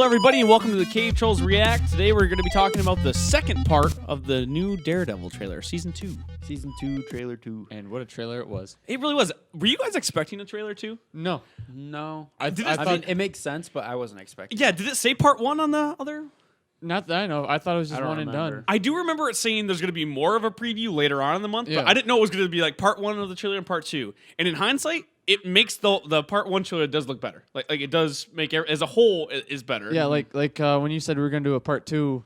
everybody, and welcome to the Cave Trolls React. Today we're going to be talking about the second part of the new Daredevil trailer, Season 2. Season 2, Trailer 2. And what a trailer it was. It really was. Were you guys expecting a trailer 2? No. I thought, mean, it makes sense, but I wasn't expecting. Yeah, did it say part 1 on the other? Not that I know. I thought it was just one and done. I do remember it saying there's going to be more of a preview later on in the month, Yeah. but I didn't know it was going to be like part 1 of the trailer and part 2. And in hindsight, it makes the part 1 trailer does look better. Like it does make as a whole it is better. Yeah, like when you said we were going to do a part 2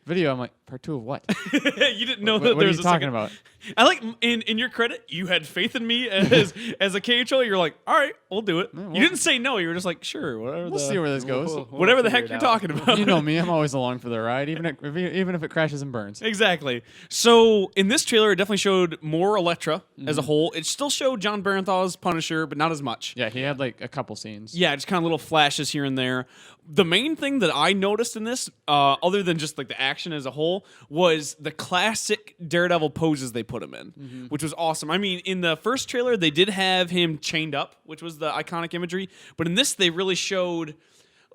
video, I'm like, part 2 of what? You didn't know that What there are was you a talking second. about? I like in your credit, you had faith in me as a cave troll. You're like, all right, we'll do it. Yeah, You didn't say no. You were just like, sure, whatever. We'll see where this goes. Whatever the heck you're talking about. You know me. I'm always along for the ride, even if it crashes and burns. Exactly. So in this trailer, it definitely showed more Elektra as a whole. It still showed John Barenthal's Punisher, but not as much. Yeah, he had like a couple scenes. Yeah, just kind of little flashes here and there. The main thing that I noticed in this, other than just like the action as a whole, was the classic Daredevil poses they put him in, which was awesome. I mean, in the first trailer, they did have him chained up, which was the iconic imagery. But in this, they really showed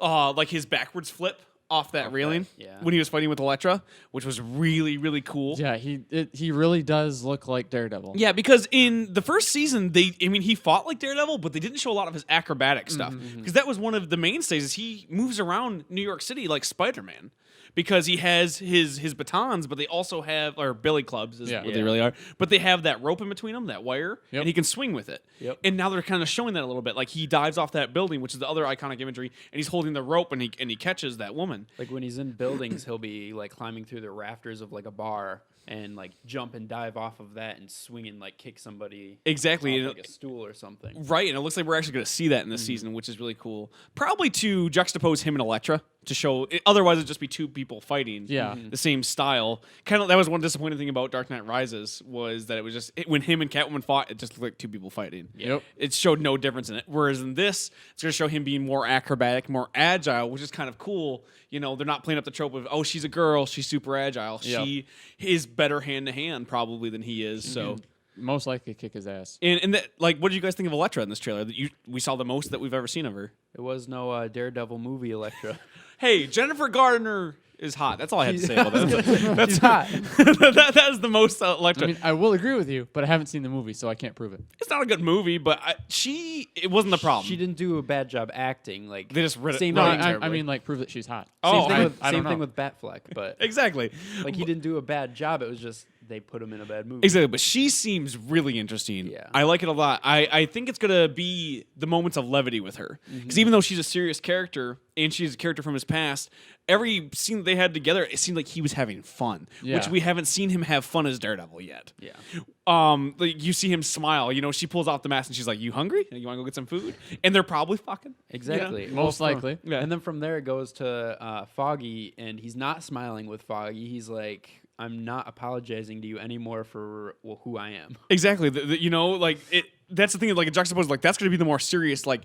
like his backwards flip off that railing when he was fighting with Elektra, which was really, really cool. Yeah, he really does look like Daredevil. Yeah, because in the first season, he fought like Daredevil, but they didn't show a lot of his acrobatic stuff. Because that was one of the mainstays, is he moves around New York City like Spider-Man. Because he has his batons, but they also have, or billy clubs is what they really are, but they have that rope in between them, that wire, and he can swing with it. And now they're kind of showing that a little bit. Like he dives off that building, which is the other iconic imagery, and he's holding the rope and he catches that woman. Like when he's in buildings, he'll be like climbing through the rafters of like a bar and like jump and dive off of that and swing and like kick somebody Exactly. off, like a stool or something. Right, and it looks like we're actually going to see that in this season, which is really cool. Probably to juxtapose him and Elektra to show. Otherwise, it'd just be two people fighting. The same style. Kind of. That was one disappointing thing about Dark Knight Rises, was that it was just when him and Catwoman fought, it just looked like two people fighting. It showed no difference in it. Whereas in this, it's going to show him being more acrobatic, more agile, which is kind of cool. You know, they're not playing up the trope of, oh, she's a girl, she's super agile. She is better hand to hand probably than he is. So. Most likely kick his ass. And that, like, what did you guys think of Elektra in this trailer? That we saw the most that we've ever seen of her. It was no Daredevil movie Elektra. Hey, Jennifer Gardner is hot. That's all I had to say about that. That's She's hot. that is the most Elektra. I mean, I will agree with you, but I haven't seen the movie, so I can't prove it. It's not a good movie, but it wasn't the problem. She didn't do a bad job acting. Like They just read it. same No, thing. I mean, like, prove that she's hot. Oh, Same thing with Batfleck, but exactly. like he didn't do a bad job. It was just they put him in a bad movie. Exactly, but she seems really interesting. Yeah. I like it a lot. I think it's going to be the moments of levity with her. Because even though she's a serious character, and she's a character from his past, every scene that they had together, it seemed like he was having fun. Which we haven't seen him have fun as Daredevil yet. Like you see him smile. You know, she pulls off the mask and she's like, "You hungry? You want to go get some food?" And they're probably fucking. Exactly. You know? Most likely. Yeah. And then from there it goes to Foggy, and he's not smiling with Foggy. He's like, I'm not apologizing to you anymore for who I am. Exactly. You know, like that's the thing. Like a juxtapose, like that's going to be the more serious. Like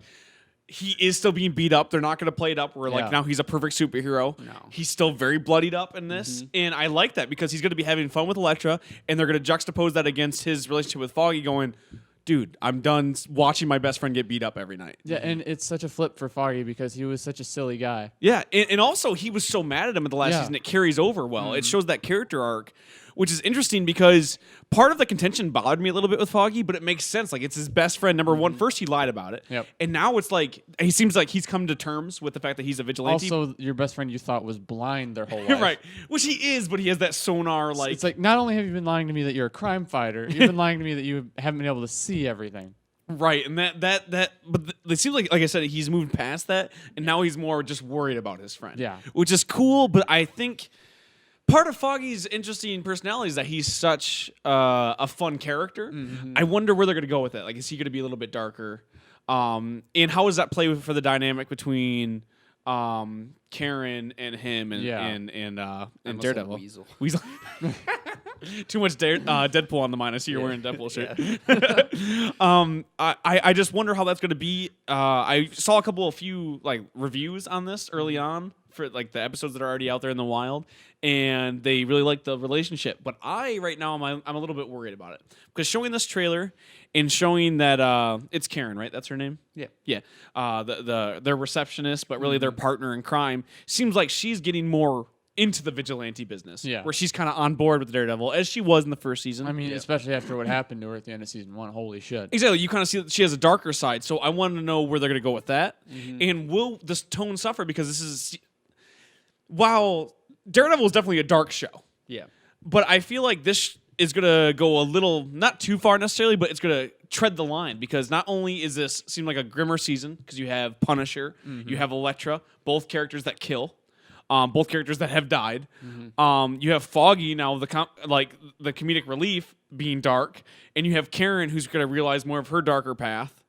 he is still being beat up. They're not going to play it up where like now he's a perfect superhero. No. He's still very bloodied up in this, and I like that because he's going to be having fun with Elektra, and they're going to juxtapose that against his relationship with Foggy, going, dude, I'm done watching my best friend get beat up every night. Yeah, and it's such a flip for Foggy because he was such a silly guy. Yeah, and also he was so mad at him at the last season, it carries over well. It shows that character arc, which is interesting because part of the contention bothered me a little bit with Foggy, but it makes sense. Like, it's his best friend. Number one, first he lied about it. And now it's like, he seems like he's come to terms with the fact that he's a vigilante. Also, your best friend you thought was blind their whole life. Right, which he is, but he has that sonar, like... It's like, not only have you been lying to me that you're a crime fighter, you've been lying to me that you haven't been able to see everything. Right, and but it seems like I said, he's moved past that, and now he's more just worried about his friend. Yeah. Which is cool, but I think part of Foggy's interesting personality is that he's such a fun character. I wonder where they're going to go with it. Like, is he going to be a little bit darker? And how does that play for the dynamic between Karen and him and Daredevil? Weasel. Weasel. Too much Deadpool on the mind. I see you're wearing a Deadpool shirt. I just wonder how that's going to be. I saw a few like reviews on this early on for like the episodes that are already out there in the wild, and they really like the relationship. But right now I'm a little bit worried about it because showing this trailer and showing that it's Karen, right? That's her name. Yeah. Their receptionist, but really their partner in crime, seems like she's getting more into the vigilante business, where she's kind of on board with Daredevil as she was in the first season. I mean, especially after what happened to her at the end of season 1. Holy shit! Exactly, you kind of see that she has a darker side. So I wanted to know where they're going to go with that, and will this tone suffer because this is while Daredevil is definitely a dark show. Yeah, but I feel like this is going to go a little not too far necessarily, but it's going to tread the line because not only is this seem like a grimmer season because you have Punisher, you have Elektra, both characters that kill. Both characters that have died. You have Foggy now, the comedic relief being dark, and you have Karen who's going to realize more of her darker path.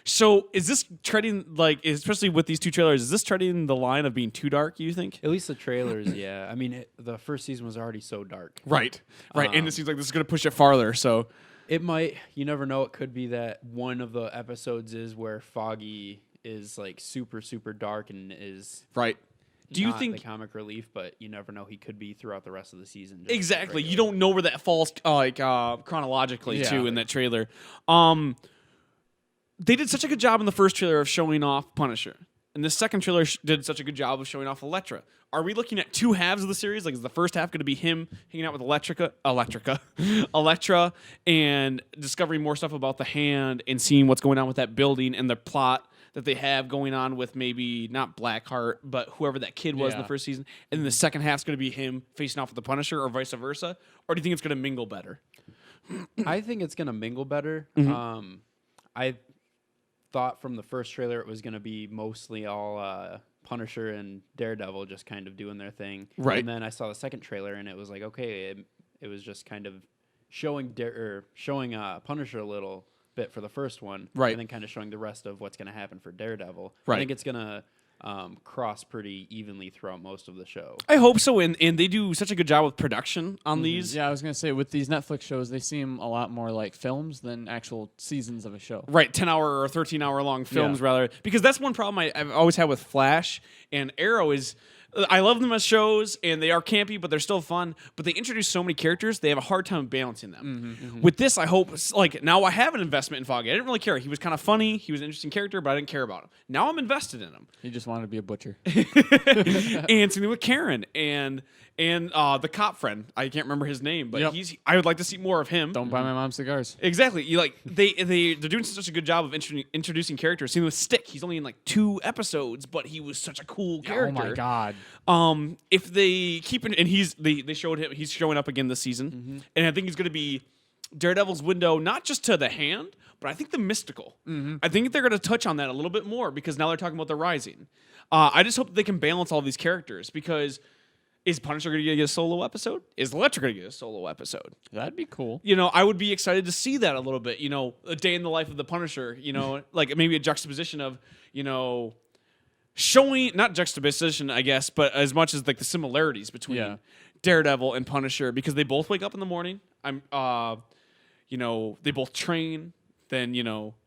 So is this treading especially with these two trailers? Is this treading the line of being too dark? You think? At least the trailers, yeah. I mean, the first season was already so dark. Right, and it seems like this is going to push it farther. So it might. You never know. It could be that one of the episodes is where Foggy is like super super dark and is right. Do you think the comic relief, but you never know, he could be throughout the rest of the season. Exactly. You don't know where that falls chronologically too in that trailer. They did such a good job in the first trailer of showing off Punisher. And the second trailer did such a good job of showing off Elektra. Are we looking at two halves of the series? Like, is the first half going to be him hanging out with Elektra, and discovering more stuff about the Hand and seeing what's going on with that building and the plot that they have going on with maybe not Blackheart, but whoever that kid was in the first season. And then the second half's going to be him facing off with the Punisher or vice versa? Or do you think it's going to mingle better? I think it's going to mingle better. I thought from the first trailer it was going to be mostly all Punisher and Daredevil just kind of doing their thing. Right. And then I saw the second trailer and it was like, okay, it was just kind of showing Punisher a little bit for the first one, right, and then kind of showing the rest of what's going to happen for Daredevil. Right. I think it's going to cross pretty evenly throughout most of the show. I hope so, and they do such a good job with production on these. Yeah, I was going to say, with these Netflix shows, they seem a lot more like films than actual seasons of a show. Right, 10-hour or 13-hour long films, rather. Because that's one problem I've always had with Flash and Arrow is I love them as shows, and they are campy, but they're still fun. But they introduce so many characters, they have a hard time balancing them. With this, I hope, now I have an investment in Foggy. I didn't really care. He was kind of funny. He was an interesting character, but I didn't care about him. Now I'm invested in him. He just wanted to be a butcher. And something with Karen and the cop friend. I can't remember his name, but I would like to see more of him. Don't buy my mom cigars. Exactly. They're doing such a good job of introducing characters. See, with Stick, he's only in 2 episodes, but he was such a cool character. Oh my god. If they keep it, and they showed him, he's showing up again this season, and I think he's going to be Daredevil's window, not just to the Hand, but I think the mystical. I think they're going to touch on that a little bit more because now they're talking about the Rising. I just hope that they can balance all these characters because is Punisher going to get a solo episode? Is Elektra going to get a solo episode? That'd be cool. I would be excited to see that a little bit. A day in the life of the Punisher. Maybe a juxtaposition of showing, not juxtaposition, I guess, but as much as the similarities between Daredevil and Punisher, because they both wake up in the morning. They both train. Then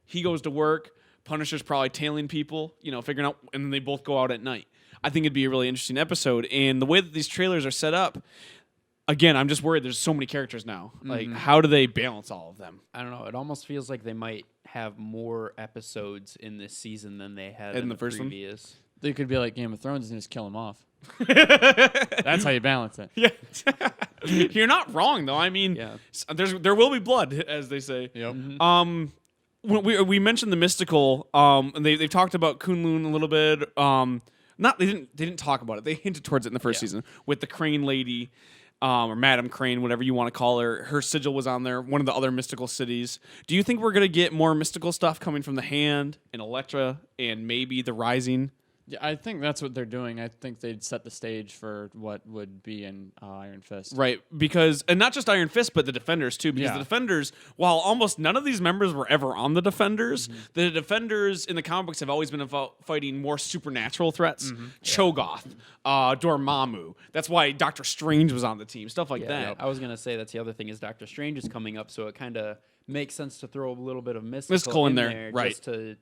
he goes to work. Punisher's probably tailing people. Figuring out, and then they both go out at night. I think it'd be a really interesting episode, and the way that these trailers are set up. Again, I'm just worried. There's so many characters now. How do they balance all of them? I don't know. It almost feels like they might have more episodes in this season than they had in the first previous one. They could be like Game of Thrones and just kill them off. That's how you balance it. Yeah, you're not wrong though. I mean, there will be blood, as they say. Yep. We mentioned the mystical. And they've talked about Kunlun a little bit. They didn't talk about it. They hinted towards it in the first season with the Crane lady. Or Madam Crane, whatever you want to call her. Her sigil was on there, one of the other mystical cities. Do you think we're going to get more mystical stuff coming from the Hand and Elektra and maybe the Rising? Yeah, I think that's what they're doing. I think they'd set the stage for what would be in Iron Fist. Right, because, and not just Iron Fist, but the Defenders too, because the Defenders, while almost none of these members were ever on the Defenders, the Defenders in the comic books have always been about fighting more supernatural threats. Cho'Gath, Dormammu. That's why Doctor Strange was on the team, stuff like that. I was going to say that's the other thing is Doctor Strange is coming up, so it kind of makes sense to throw a little bit of mystical in there right. just to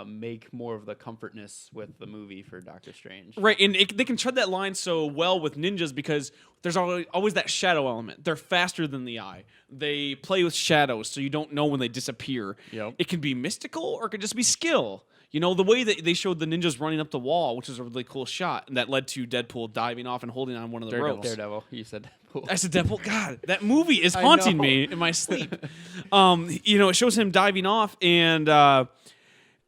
make more of the comfortness with the movie for Doctor Strange. Right, and they can tread that line so well with ninjas because there's always that shadow element. They're faster than the eye. They play with shadows, so you don't know when they disappear. Yep. It can be mystical or it could just be skill. You know, the way that they showed the ninjas running up the wall, which was a really cool shot, and that led to Deadpool diving off and holding on one of the ropes. Daredevil. You said Deadpool. I said Deadpool. God, that movie is haunting me in my sleep. You know, it shows him diving off, and the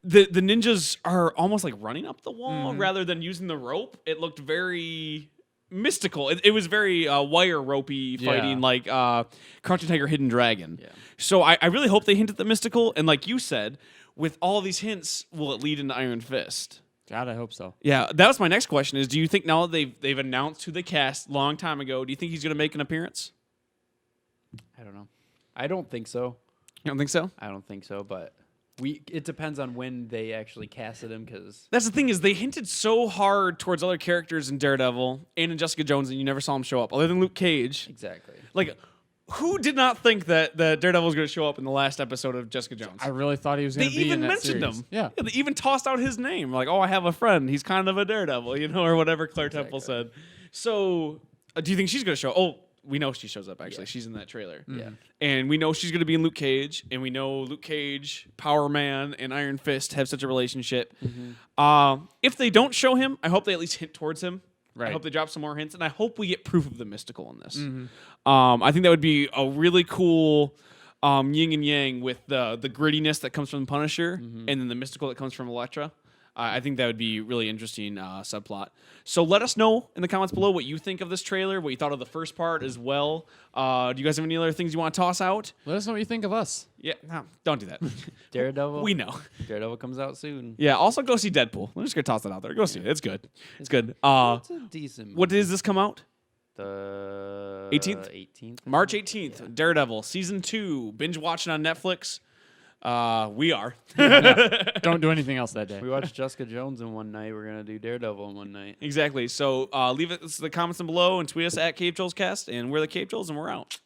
ninjas are almost like running up the wall rather than using the rope. It looked very mystical. It was very wire ropey fighting, like Crouching Tiger, Hidden Dragon. Yeah. So I really hope they hint at the mystical, and like you said, with all these hints, will it lead into Iron Fist? God, I hope so. Yeah, that was my next question. Is do you think now that they've announced who they cast long time ago? Do you think he's going to make an appearance? I don't know. I don't think so. You don't think so? I don't think so, but it depends on when they actually casted him because that's the thing is they hinted so hard towards other characters in Daredevil and in Jessica Jones, and you never saw him show up other than Luke Cage. Exactly. Like, who did not think that Daredevil was going to show up in the last episode of Jessica Jones? I really thought he was going to be in that series. They even mentioned him. Yeah. They even tossed out his name. Like, oh, I have a friend. He's kind of a Daredevil, you know, or whatever Claire Temple said. So, do you think she's going to show? Oh, we know she shows up, actually. Yeah. She's in that trailer. Yeah. And we know she's going to be in Luke Cage, and we know Luke Cage, Power Man, and Iron Fist have such a relationship. If they don't show him, I hope they at least hint towards him. Right. I hope they drop some more hints, and I hope we get proof of the mystical in this. I think that would be a really cool yin and yang with the grittiness that comes from the Punisher and then the mystical that comes from Elektra. I think that would be really interesting subplot. So let us know in the comments below what you think of this trailer, what you thought of the first part as well. Do you guys have any other things you want to toss out? Let us know what you think of us. Yeah, no, don't do that. Daredevil. We know. Daredevil comes out soon. Yeah, also go see Deadpool. I'm just going to toss that out there. Go see it. It's good. It's good. It's a decent movie. What does this come out? The 18th? 18th. March 18th. Yeah. Daredevil Season 2. Binge watching on Netflix. We are. Don't do anything else that day. We watched Jessica Jones in one night. We're going to do Daredevil in one night. Exactly. So leave it in the comments below and tweet us at Cave Trolls Cast. And we're the Cave Trolls, and we're out.